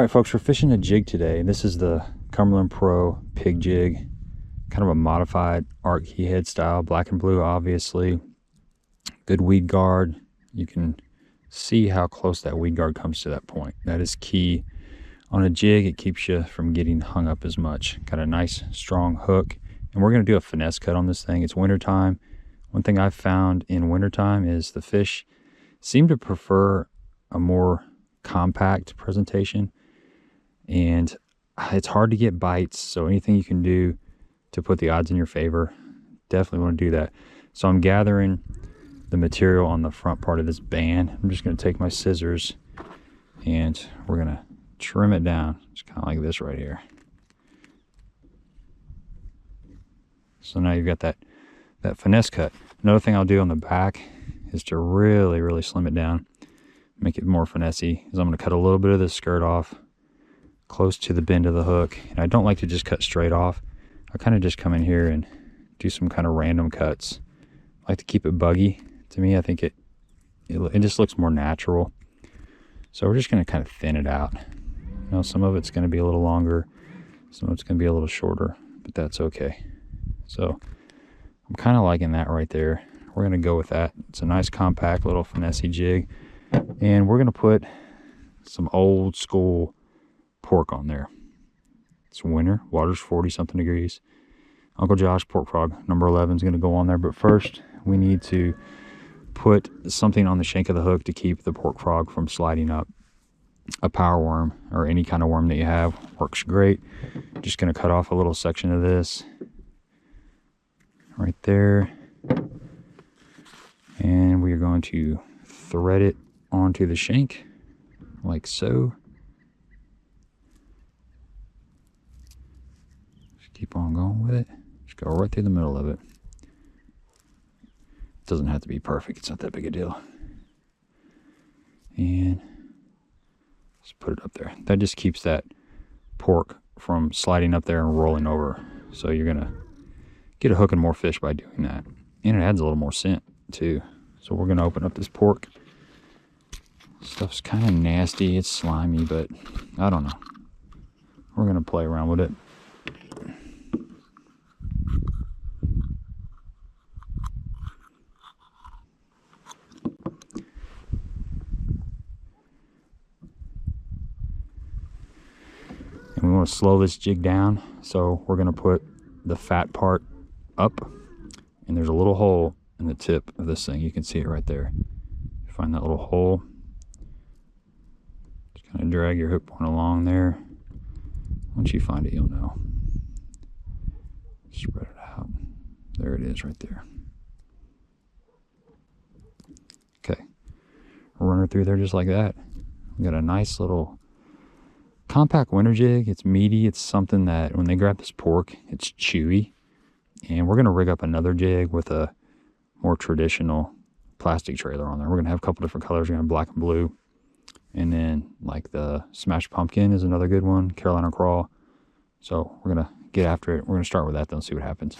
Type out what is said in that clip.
All right, folks, we're fishing a jig today. This is the Cumberland Pro pig jig, kind of a modified art key head style, black and blue, obviously. Good weed guard. You can see how close that weed guard comes to that point. That is key on a jig. It keeps you from getting hung up as much. Got a nice strong hook, and we're going to do a finesse cut on this thing. It's wintertime. One thing I've found in wintertime is the fish seem to prefer a more compact presentation, and it's hard to get bites, so anything you can do to put the odds in your favor, definitely want to do that. So I'm gathering the material on the front part of this band. I'm just going to take my scissors and we're going to trim it down, just kind of like this right here. So now you've got that finesse cut. Another thing I'll do on the back is to really slim it down, make it more finessey, is I'm going to cut a little bit of the skirt off close to the bend of the hook. And I don't like to just cut straight off. I kind of just come in here and do some kind of random cuts. I like to keep it buggy. To me, I think it just looks more natural. So we're just going to kind of thin it out. You know, some of it's going to be a little longer, some of it's going to be a little shorter, but that's okay. So I'm kind of liking that right there. We're going to go with that. It's a nice compact little finessey jig, and we're going to put some old school pork on there. It's winter, water's 40 something degrees. Uncle Josh pork frog number 11 is going to go on there, but first we need to put something on the shank of the hook to keep the pork frog from sliding up. A power worm or any kind of worm that you have works great. Just going to cut off a little section of this right there, and we are going to thread it onto the shank like so. Just keep on going with it. Just go right through the middle of it. It doesn't have to be perfect, it's not that big a deal. And just put it up there. That just keeps that pork from sliding up there and rolling over. So you're gonna get a hook and more fish by doing that. And it adds a little more scent too. So we're gonna open up this pork. Stuff's kind of nasty, it's slimy, but I don't know. We're gonna play around with it. And we want to slow this jig down, so we're going to put the fat part up, and there's a little hole in the tip of this thing. You can see it right there. Find that little hole, just kind of drag your hook point along there. Once you find it, you'll know. Spread it out. There it is right there. Okay, we'll run her through there just like that. We got a nice little compact winter jig. It's meaty. It's something that when they grab this pork, it's chewy. And we're going to rig up another jig with a more traditional plastic trailer on there. We're going to have a couple different colors. We're going to have black and blue. And then like the smashed pumpkin is another good one. Carolina crawl. So we're going to get after it. We're going to start with that, then see what happens.